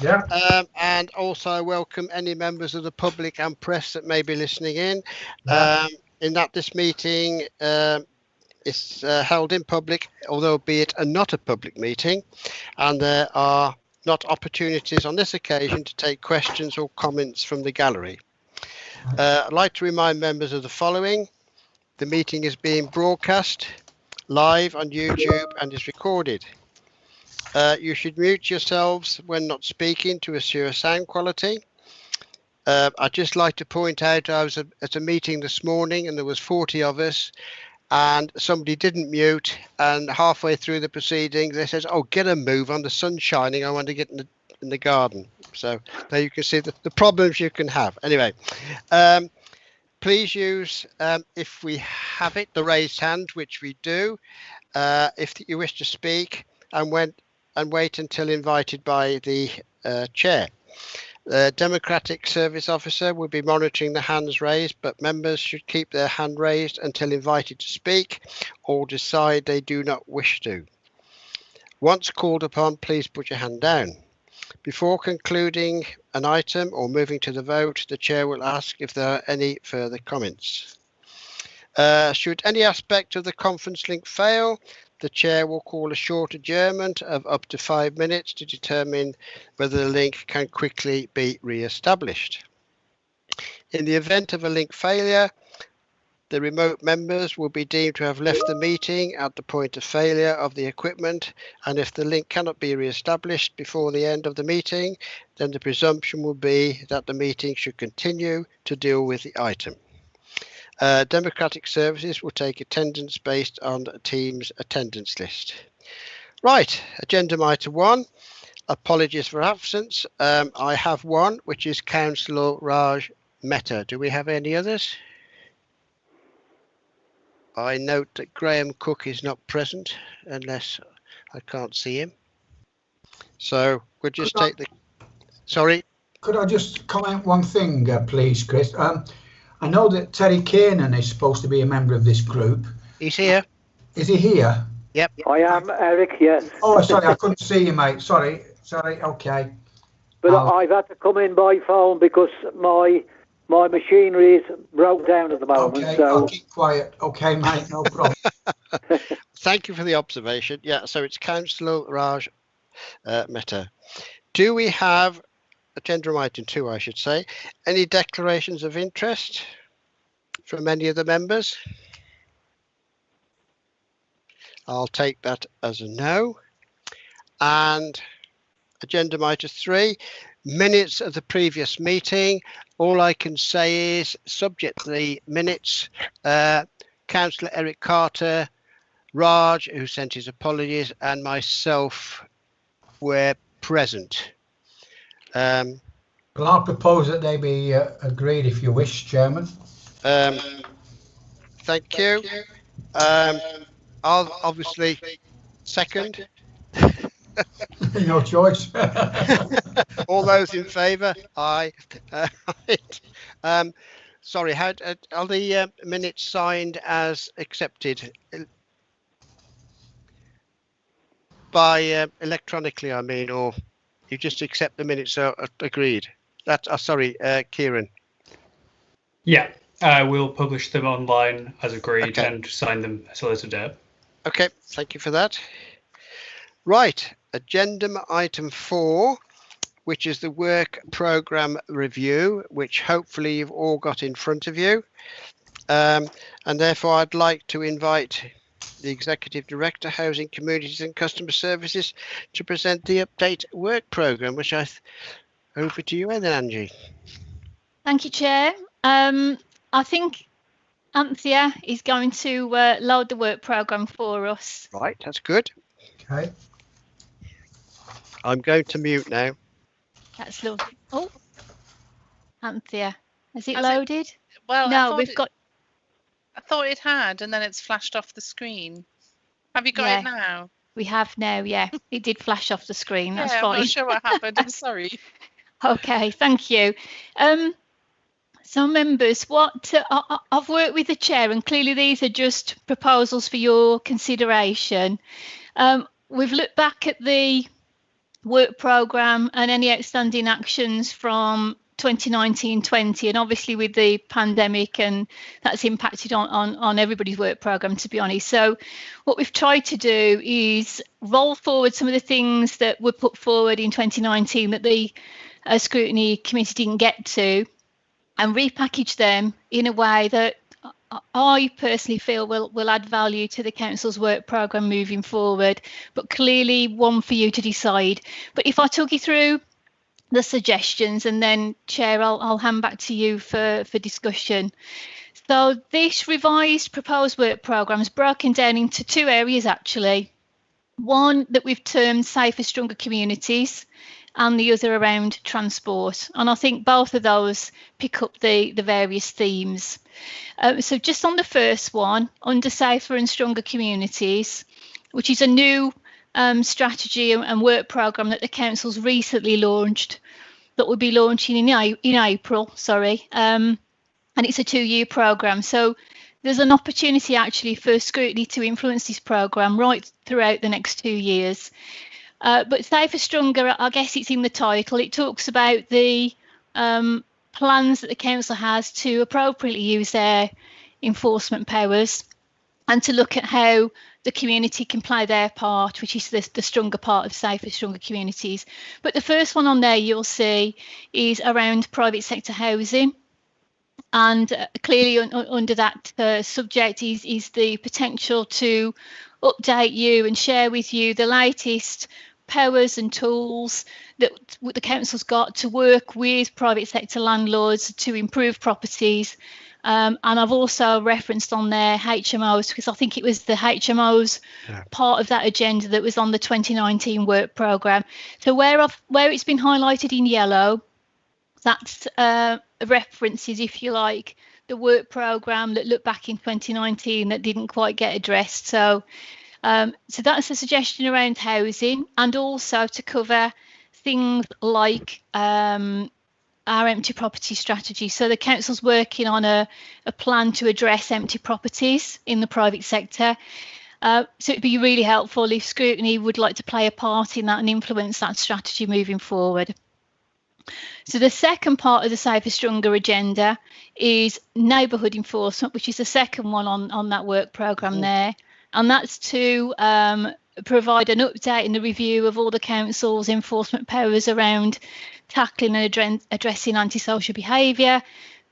Yeah. And also welcome any members of the public and press that may be listening in. Yeah. In that this meeting is held in public, although be it not a public meeting, and there are not opportunities on this occasion to take questions or comments from the gallery. I'd like to remind members of the following. The meeting is being broadcast live on YouTube and is recorded. You should mute yourselves when not speaking to assure sound quality. I'd just like to point out I was at a meeting this morning and there was 40 of us and somebody didn't mute, and halfway through the proceedings they says, "Oh, get a move on, the sun's shining, I want to get in the garden." So there you can see the problems you can have. Anyway, please use, if we have it, the raised hand, which we do, if you wish to speak, and wait until invited by the chair. The Democratic Service Officer will be monitoring the hands raised, but members should keep their hand raised until invited to speak or decide they do not wish to. Once called upon, please put your hand down. Before concluding an item or moving to the vote, the chair will ask if there are any further comments. Should any aspect of the conference link fail, the chair will call a short adjournment of up to 5 minutes to determine whether the link can quickly be re-established. In the event of a link failure, the remote members will be deemed to have left the meeting at the point of failure of the equipment, and if the link cannot be re-established before the end of the meeting, then the presumption will be that the meeting should continue to deal with the item. Democratic Services will take attendance based on the team's attendance list. Right, agenda item 1, apologies for absence. I have one, which is Councillor Raj Mehta. Do we have any others? I note that Graham Cook is not present unless I can't see him. So we'll just take the... Sorry? Could I just comment one thing, please, Chris? I know that Terry Kiernan is supposed to be a member of this group. He's here. Is he here? Yep. I am, Eric, yes. Oh, sorry, I couldn't see you, mate. Sorry, okay. But I've had to come in by phone because my machinery is broke down at the moment. Okay, so I'll keep quiet. Okay, mate, no problem. Thank you for the observation. Yeah, so it's Councillor Raj Mehta. Do we have, agenda item 2, I should say, any declarations of interest from any of the members? I'll take that as a no. And agenda item 3, minutes of the previous meeting. All I can say is, subject to the minutes, Councillor Eric Carter, Raj, who sent his apologies, and myself were present. Well, I propose that they be agreed if you wish, Chairman. Thank you. I'll obviously second. No choice. All those in favour? Aye. Sorry, how are the minutes signed as accepted? By electronically, I mean, or you just accept the minutes are agreed? That's sorry, Kieran. Yeah, we'll publish them online as agreed and sign them as a later date. Okay, thank you for that. Right, agenda item 4, which is the work programme review, which hopefully you've all got in front of you. And therefore I'd like to invite the Executive Director, Housing, Communities and Customer Services to present the update work programme, which over to you then, Angie. Thank you, Chair. I think Anthea is going to load the work programme for us. Right, that's good. Okay. I'm going to mute now. That's lovely. Oh, Anthea, has it loaded? Well, no, I thought it had, and then it's flashed off the screen. Have you got it now? We have now, yeah. It did flash off the screen. That's fine. I'm not sure what happened. I'm sorry. Okay, thank you. So members, I've worked with the chair, and clearly these are just proposals for your consideration. We've looked back at the work programme and any outstanding actions from 2019-20, and obviously with the pandemic, and that's impacted on everybody's work programme, to be honest. So what we've tried to do is roll forward some of the things that were put forward in 2019 that the Scrutiny Committee didn't get to, and repackage them in a way that I personally feel will add value to the council's work programme moving forward, but clearly one for you to decide. But if I talk you through the suggestions, and then Chair, I'll hand back to you for discussion. So this revised proposed work programme is broken down into two areas actually. One that we've termed Safer, Stronger Communities, and the other around transport. And I think both of those pick up the various themes. So just on the first one, under Safer and Stronger Communities, which is a new strategy and work programme that the council's recently launched, that will be launching in April, and it's a 2-year programme. So there's an opportunity actually for Scrutiny to influence this programme right throughout the next 2 years. But Safer, Stronger, I guess it's in the title. It talks about the plans that the council has to appropriately use their enforcement powers, and to look at how the community can play their part, which is the stronger part of Safer, Stronger Communities. But the first one on there you'll see is around private sector housing. And clearly under that subject is the potential to update you and share with you the latest powers and tools that the council's got to work with private sector landlords to improve properties. And I've also referenced on there HMOs, because I think it was the HMOs part of that agenda that was on the 2019 work programme. So where it's been highlighted in yellow, that's references, if you like, the work programme that looked back in 2019 that didn't quite get addressed. So that's a suggestion around housing, and also to cover things like our empty property strategy. So the council's working on a plan to address empty properties in the private sector. So it'd be really helpful if Scrutiny would like to play a part in that and influence that strategy moving forward. So the second part of the Safer, Stronger agenda is neighbourhood enforcement, which is the second one on that work programme there. And that's to provide an update and a review of all the council's enforcement powers around tackling and addressing antisocial behaviour,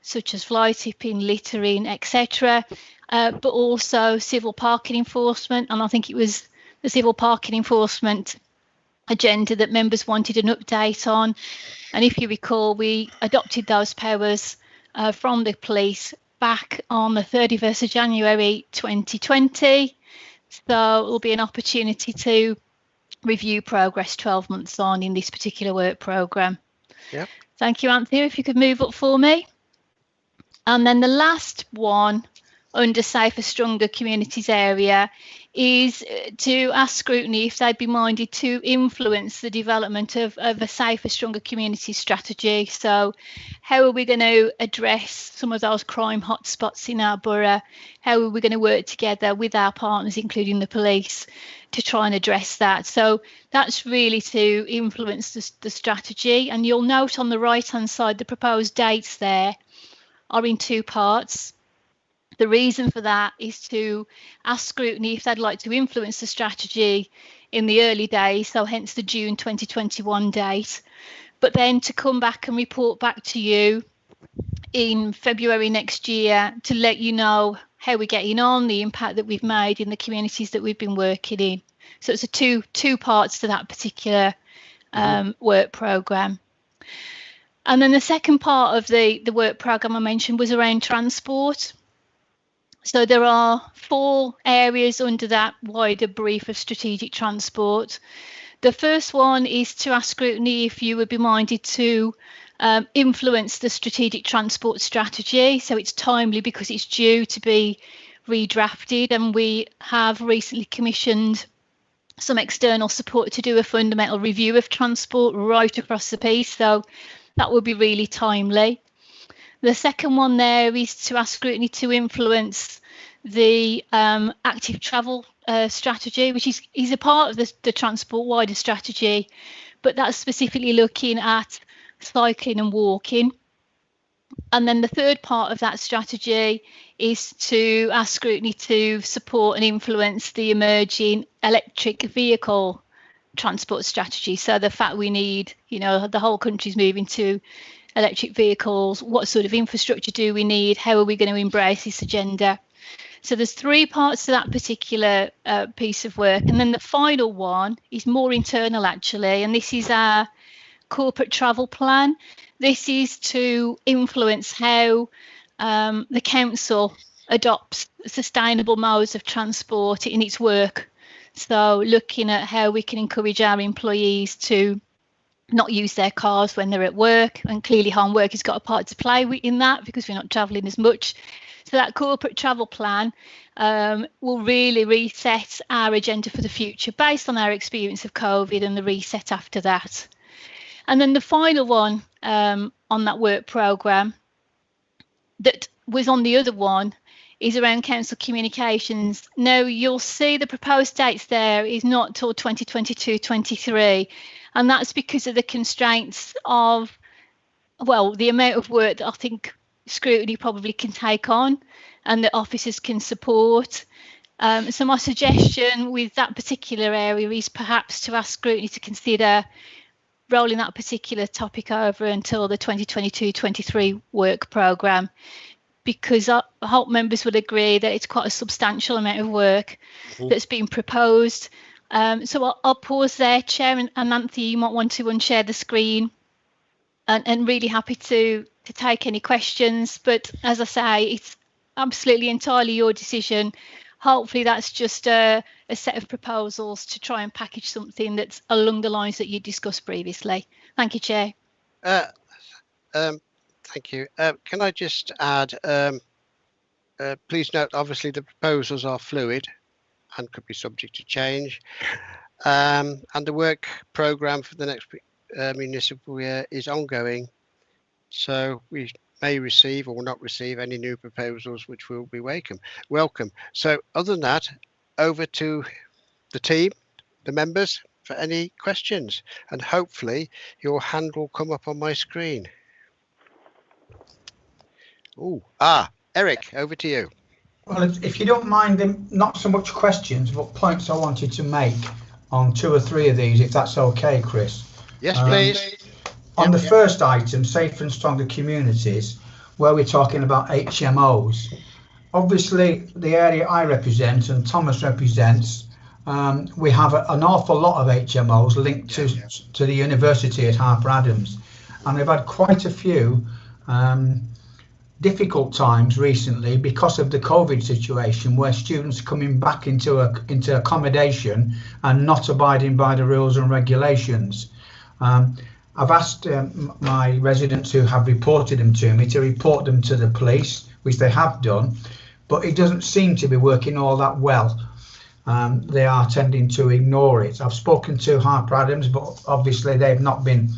such as fly tipping, littering, etc. But also civil parking enforcement. And I think it was the civil parking enforcement agenda that members wanted an update on. And if you recall, we adopted those powers from the police back on the 31st of January 2020. So it will be an opportunity to review progress 12 months on in this particular work programme. Yep. Thank you, Anthea. If you could move up for me. And then the last one under Safer, Stronger Communities area is to ask Scrutiny if they'd be minded to influence the development of a Safer, Stronger Communities strategy. So how are we going to address some of those crime hotspots in our borough? How are we going to work together with our partners, including the police, to try and address that? So that's really to influence the strategy. And you'll note on the right-hand side, the proposed dates there are in two parts. The reason for that is to ask Scrutiny if they'd like to influence the strategy in the early days, so hence the June 2021 date, but then to come back and report back to you in February next year to let you know how we're getting on, the impact that we've made in the communities that we've been working in. So it's a two parts to that particular work programme. And then the second part of the work programme I mentioned was around transport. So there are 4 areas under that wider brief of strategic transport. The first one is to ask Scrutiny if you would be minded to influence the strategic transport strategy. So it's timely because it's due to be redrafted, and we have recently commissioned some external support to do a fundamental review of transport right across the piece. So that would be really timely. The second one there is to ask Scrutiny to influence the active travel strategy, which is a part of the transport wider strategy, but that's specifically looking at cycling and walking. And then the third part of that strategy is to ask Scrutiny to support and influence the emerging electric vehicle transport strategy. So the fact we need, the whole country's moving to electric vehicles. What sort of infrastructure do we need? How are we going to embrace this agenda? So there's three parts to that particular piece of work. And then the final one is more internal, actually. And this is our corporate travel plan. This is to influence how the council adopts sustainable modes of transport in its work. So looking at how we can encourage our employees to not use their cars when they're at work, and clearly home work has got a part to play in that because we're not travelling as much. So that corporate travel plan will really reset our agenda for the future based on our experience of COVID and the reset after that. And then the final one on that work programme that was on the other one is around council communications. Now, you'll see the proposed dates there is not till 2022-23, and that's because of the constraints of, the amount of work that I think Scrutiny probably can take on and that officers can support. So my suggestion with that particular area is perhaps to ask Scrutiny to consider rolling that particular topic over until the 2022-23 work programme, because I hope members will agree that it's quite a substantial amount of work that's been proposed. So I'll pause there, Chair, and Anthony, you might want to unshare the screen, and really happy to take any questions. But as I say, it's absolutely entirely your decision. Hopefully that's just a set of proposals to try and package something that's along the lines that you discussed previously. Thank you, Chair. Thank you. Can I just add, please note, obviously the proposals are fluid and could be subject to change. And the work programme for the next municipal year is ongoing. So we may receive or not receive any new proposals, which will be welcome. So other than that, over to the team, the members, for any questions. And hopefully your hand will come up on my screen. Eric, over to you. Well, if you don't mind, not so much questions, but points I wanted to make on 2 or 3 of these, if that's okay, Chris. Yes, please. On the first item, safer and stronger communities, where we're talking about HMOs. Obviously, the area I represent and Thomas represents, we have an awful lot of HMOs linked to the university at Harper Adams, and we've had quite a few difficult times recently because of the COVID situation, where students are coming back into accommodation and not abiding by the rules and regulations. I've asked my residents who have reported them to me to report them to the police, which they have done, but it doesn't seem to be working all that well. They are tending to ignore it. I've spoken to Harper Adams, but obviously they've not been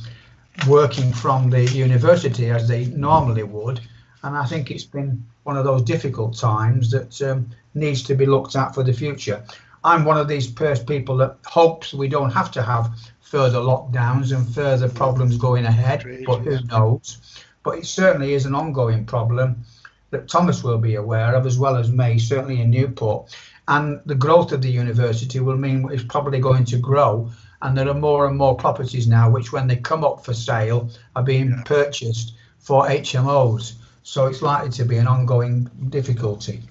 working from the university as they normally would. And I think it's been one of those difficult times that needs to be looked at for the future. I'm one of these people that hopes we don't have to have further lockdowns and further problems going ahead, but who knows. But it certainly is an ongoing problem that Thomas will be aware of, as well as me, certainly in Newport. And the growth of the university will mean it's probably going to grow. And there are more and more properties now, which when they come up for sale are being purchased for HMOs. So it's likely to be an ongoing difficulty.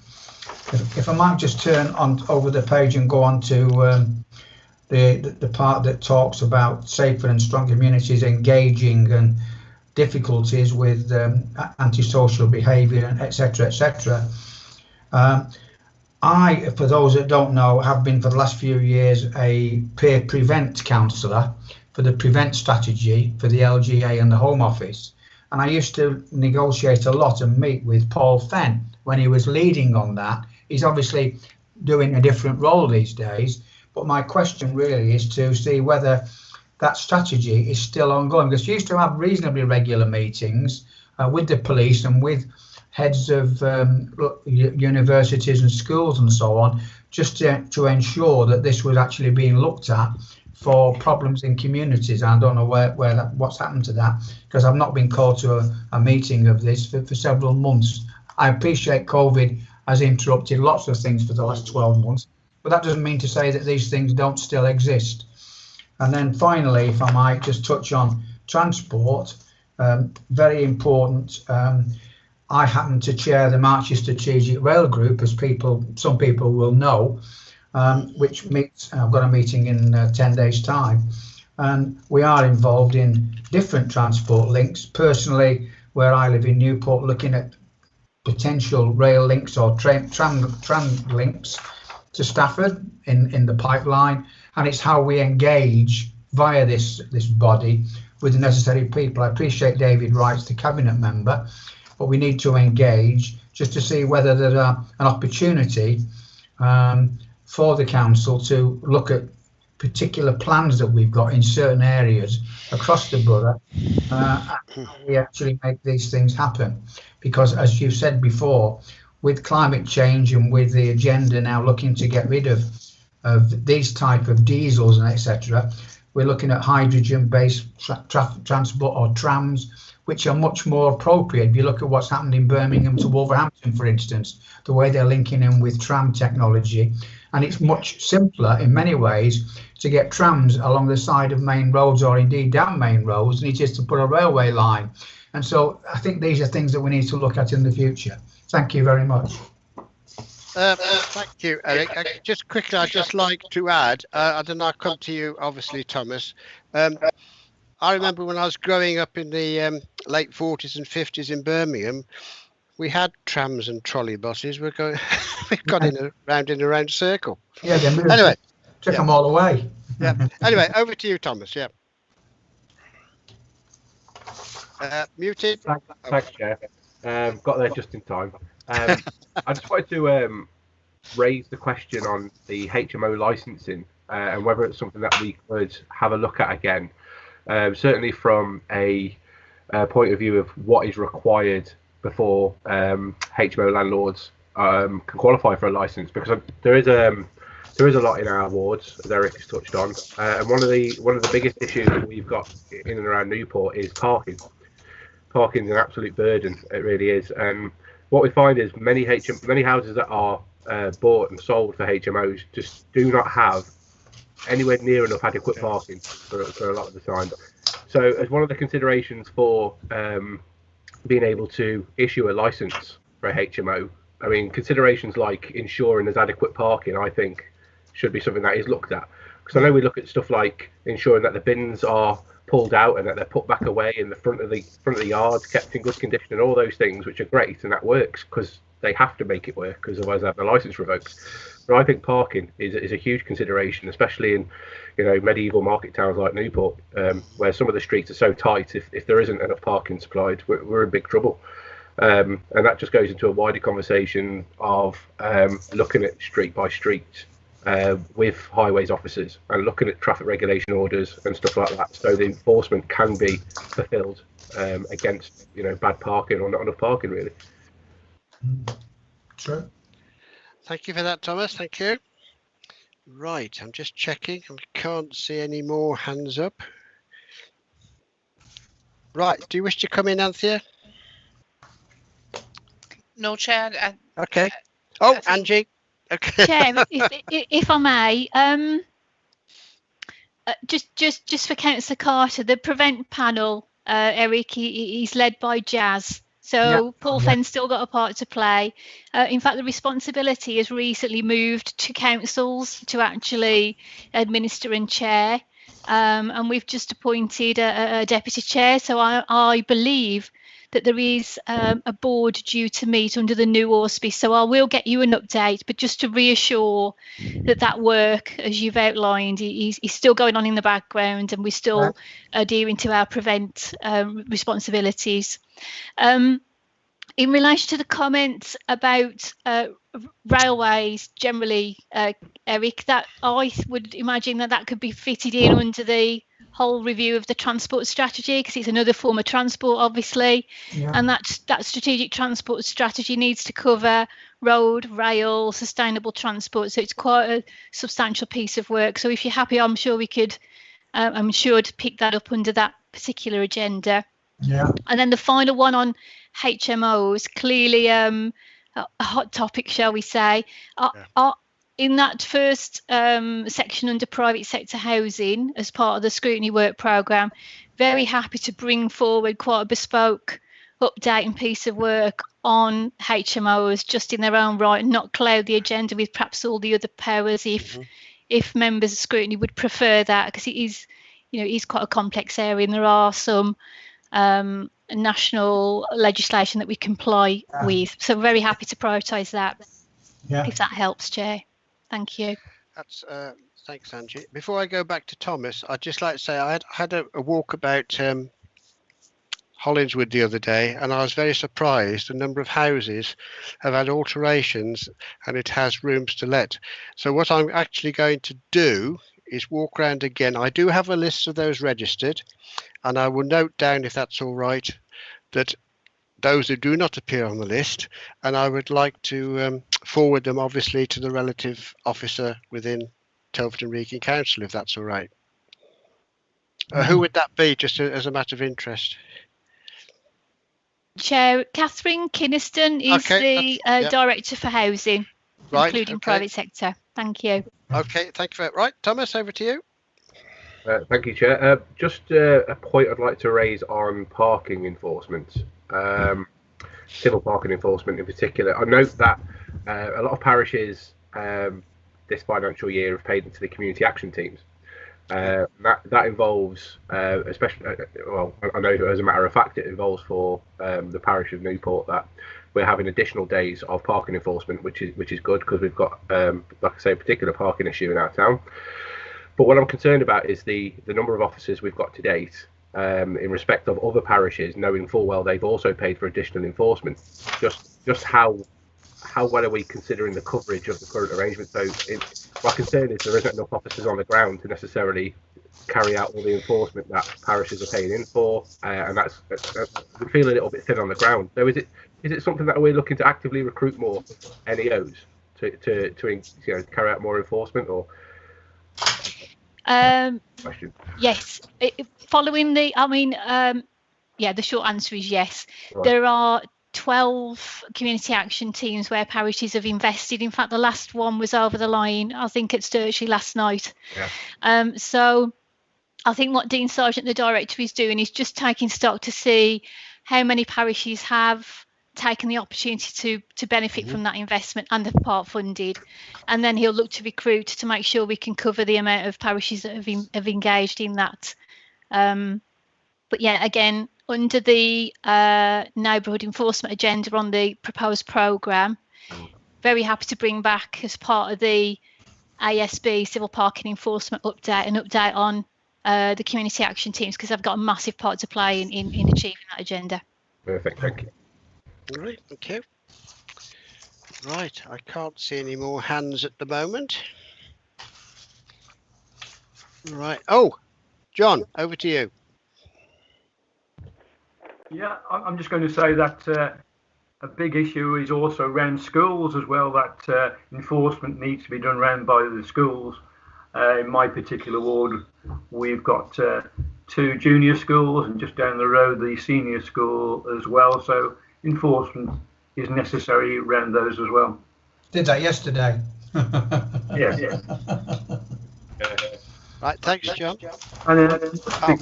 If I might just turn on over the page and go on to the part that talks about safer and strong communities engaging and difficulties with antisocial behaviour, and etc., etc. I, for those that don't know, have been for the last few years a peer prevent counsellor for the prevent strategy for the LGA and the Home Office. And I used to negotiate a lot and meet with Paul Fenn when he was leading on that. He's obviously doing a different role these days. But my question really is to see whether that strategy is still ongoing, because you used to have reasonably regular meetings with the police and with heads of universities and schools and so on, just to ensure that this was actually being looked at for problems in communities. I don't know what's happened to that, because I've not been called to a meeting of this for several months. I appreciate COVID has interrupted lots of things for the last 12 months, but that doesn't mean to say that these things don't still exist. And then finally, if I might just touch on transport, very important. I happen to chair the Marches Strategic Rail Group, as some people will know, which meets. I've got a meeting in 10 days' time, and we are involved in different transport links. Personally, where I live in Newport, looking at potential rail links or tram links to Stafford in the pipeline, and it's how we engage via this body with the necessary people. I appreciate David Wright's the cabinet member, but we need to engage just to see whether there's an opportunity for the council to look at particular plans that we've got in certain areas across the borough, and we actually make these things happen. Because as you said before, with climate change and with the agenda now looking to get rid of these type of diesels and etc., we're looking at hydrogen-based transport or trams, which are much more appropriate. If you look at what's happened in Birmingham to Wolverhampton, for instance, the way they're linking in with tram technology, and it's much simpler in many ways to get trams along the side of main roads or indeed down main roads than it is to put a railway line. And so I think these are things that we need to look at in the future. Thank you very much. Thank you, Eric. Just quickly, I'd just like to add, I don't know, I'll come to you, obviously, Thomas. I remember when I was growing up in the late 40s and 50s in Birmingham, we had trams and trolley buses. We've gone in a round circle. Yeah, they moved. Anyway, took them all away. Yeah. Anyway, over to you, Thomas. Yeah. Muted. Thanks, Chair. Got there just in time. I just wanted to raise the question on the HMO licensing and whether it's something that we could have a look at again. Certainly from a point of view of what is required before HMO landlords can qualify for a license, because there is a lot in our wards, as Eric has touched on, and one of the biggest issues that we've got in and around Newport is parking. Parking is an absolute burden, it really is. And what we find is many houses that are bought and sold for HMOs just do not have anywhere near enough adequate parking for a lot of the time. So as one of the considerations for being able to issue a license for a HMO, I mean, considerations like ensuring there's adequate parking, I think, should be something that is looked at. Because I know we look at stuff like ensuring that the bins are pulled out and that they're put back away in the front of the yard, kept in good condition, and all those things, which are great, and that works because they have to make it work, because otherwise they have the license revoked. But I think parking is a huge consideration, especially in medieval market towns like Newport, where some of the streets are so tight. If there isn't enough parking supplied, we're in big trouble. And that just goes into a wider conversation of looking at street by street with highways officers and looking at traffic regulation orders and stuff like that, so the enforcement can be fulfilled against bad parking or not enough parking, really. Sure. Thank you for that, Thomas. Thank you. Right, I'm just checking. I can't see any more hands up. Right, do you wish to come in, Anthea? No, Chair. Okay. Oh, Angie. Okay. Chair, if I may, just for Councillor Carter, the Prevent panel, Eric, he's led by Jazz. So yeah, Paul Fenn's still got a part to play. In fact, the responsibility has recently moved to councils to actually administer and chair. And we've just appointed a deputy chair. So I believe that there is a board due to meet under the new auspice. So I will get you an update, but just to reassure that work, as you've outlined, is still going on in the background, and we're still adhering to our Prevent responsibilities. In relation to the comments about railways generally, Eric, that I would imagine that could be fitted in under the whole review of the transport strategy, because it's another form of transport, obviously, and that strategic transport strategy needs to cover road, rail, sustainable transport. So it's quite a substantial piece of work. So if you're happy, I'm sure we could, I'm sure to pick that up under that particular agenda. Yeah. And then the final one on HMOs, clearly a hot topic, shall we say. In that first section under private sector housing, as part of the Scrutiny work programme, very happy to bring forward quite a bespoke update and piece of work on HMOs just in their own right, and not cloud the agenda with perhaps all the other powers if members of Scrutiny would prefer that, because it is, you know, it is quite a complex area, and there are some national legislation that we comply with. So very happy to prioritise that, if that helps, Chair. Thank you. That's thanks, Angie. Before I go back to Thomas, I'd just like to say I had a walk about Hollingswood the other day, and I was very surprised. A number of houses have had alterations, and it has rooms to let. So what I'm actually going to do is walk around again. I do have a list of those registered, and I will note down, if that's all right, that those who do not appear on the list, and I would like to forward them obviously to the relative officer within Telford and Wrekin Council, if that's all right. Who would that be, just as a matter of interest? Chair Catherine Kinniston is the Director for Housing, including private sector. Thank you. Okay, thank you very much. Right, Thomas, over to you. Thank you, Chair. Just a point I'd like to raise on parking enforcement, civil parking enforcement in particular. I note that a lot of parishes this financial year have paid into the community action teams. That involves, especially, well, I know as a matter of fact, it involves for the parish of Newport that we're having additional days of parking enforcement, which is good, because we've got, like I say, a particular parking issue in our town. But what I'm concerned about is the number of officers we've got to date in respect of other parishes, knowing full well they've also paid for additional enforcement. Just how well are we considering the coverage of the current arrangement? So my concern is there isn't enough officers on the ground to necessarily carry out all the enforcement that parishes are paying in for, and that's we feel a little bit thin on the ground. So is it something that we're looking to actively recruit more NEOs to carry out more enforcement, or? Yes, following the, the short answer is yes. Right. There are 12 community action teams where parishes have invested. In fact, the last one was over the line, I think, at Sturchley last night. Yeah. So I think what Dean Sargent, the director, is doing is just taking stock to see how many parishes have taken the opportunity to benefit from that investment and the part funded, and then he'll look to recruit to make sure we can cover the amount of parishes that have engaged in that. But yeah, again, under the neighbourhood enforcement agenda on the proposed programme, very happy to bring back, as part of the ASB civil parking enforcement update, an update on the community action teams, because I've got a massive part to play in achieving that agenda. Perfect, thank you. All right, thank you. Right, I can't see any more hands at the moment. Right. Oh, John, over to you. Yeah, I'm just going to say that a big issue is also around schools as well, that enforcement needs to be done around by the schools. In my particular ward, we've got 2 junior schools, and just down the road, the senior school as well. So enforcement is necessary around those as well. Did that yesterday. Yes. Right, thanks, John. And then is fighting.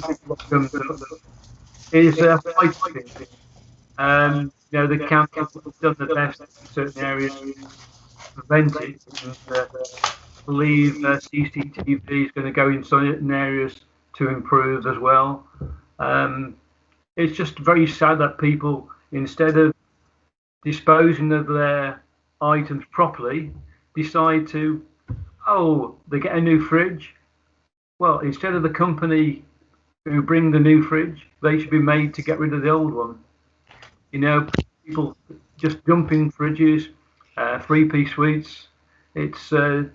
The council have done the best in certain areas to prevent it, and believe CCTV is going to go in certain areas to improve as well. It's just very sad that people, instead of disposing of their items properly, decide to, they get a new fridge. Well, instead of the company who bring the new fridge, they should be made to get rid of the old one. People just dumping fridges, 3-piece suites. It's the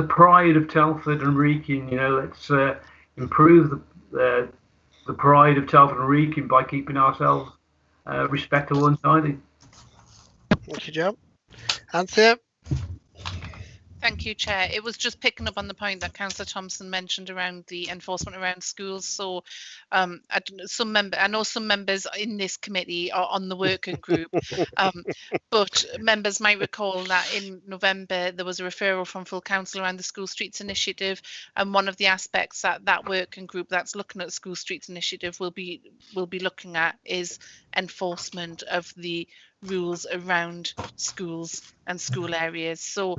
pride of Telford and Wrekin. improve the pride of Telford and Wrekin by keeping ourselves respectable and tidy. Thank you, John. Anthea? Thank you, Chair. It was just picking up on the point that Councillor Thompson mentioned around the enforcement around schools. So I know some members in this committee are on the working group, but members might recall that in November there was a referral from full council around the School Streets Initiative, and one of the aspects that working group that's looking at the School Streets Initiative will be looking at is enforcement of the rules around schools and school areas. So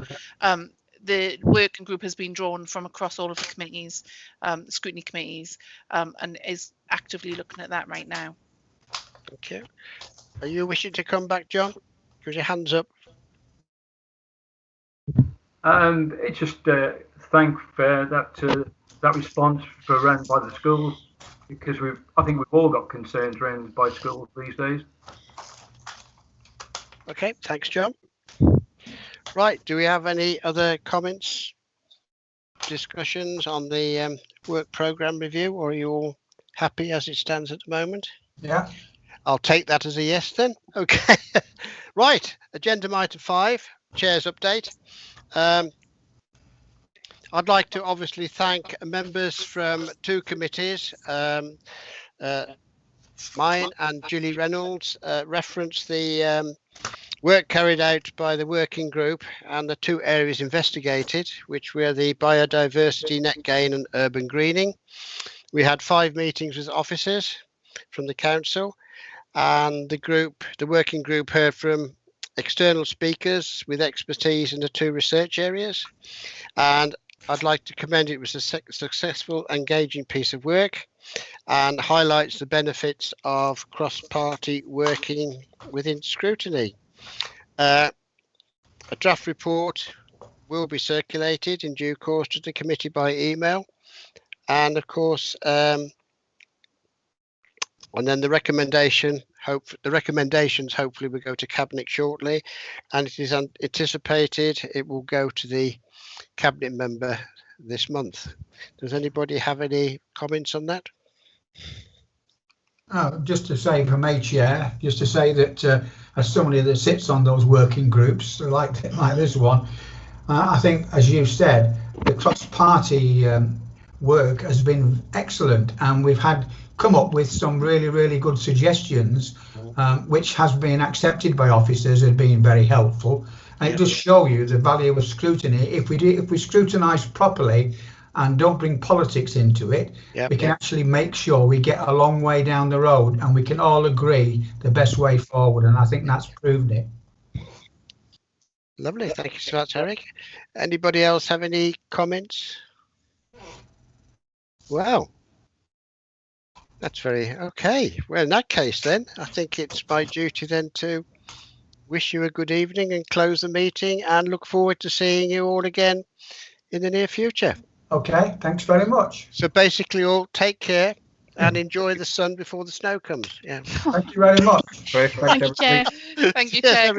the working group has been drawn from across all of the committees, scrutiny committees, and is actively looking at that right now. Thank you. Are you wishing to come back, John? Give your hands up. It's just thank for that response for around by the schools, because I think we've all got concerns around by schools these days. Okay, thanks, John. Right, do we have any other comments, discussions on the work programme review, or are you all happy as it stands at the moment? Yeah. I'll take that as a yes then. Okay. Right, agenda item 5, Chair's update. I'd like to obviously thank members from 2 committees. Mine and Julie Reynolds referenced the work carried out by the working group and the 2 areas investigated, which were the biodiversity, net gain and urban greening. We had 5 meetings with officers from the council, and the working group heard from external speakers with expertise in the 2 research areas. And I'd like to commend it was a successful, engaging piece of work, and highlights the benefits of cross-party working within Scrutiny. A draft report will be circulated in due course to the committee by email, and of course, and then the recommendations hopefully will go to Cabinet shortly, and it is anticipated it will go to the Cabinet member this month. Does anybody have any comments on that? Just to say from Chair, just to say that as somebody that sits on those working groups like this one, I think, as you said, the cross-party work has been excellent, and we've come up with some really good suggestions, which has been accepted by officers as being very helpful. And it does show you the value of scrutiny. If we scrutinise properly and don't bring politics into it, we can actually make sure we get a long way down the road, and we can all agree the best way forward. And I think that's proved it. Lovely, thank you so much, Eric. Anybody else have any comments? Wow, that's very okay. Well, in that case, then I think it's my duty then to wish you a good evening and close the meeting, and look forward to seeing you all again in the near future. Okay, thanks very much. So basically, all take care and enjoy the sun before the snow comes. Yeah. Thank you very much. Thank you, Chair. Thank you, Chair.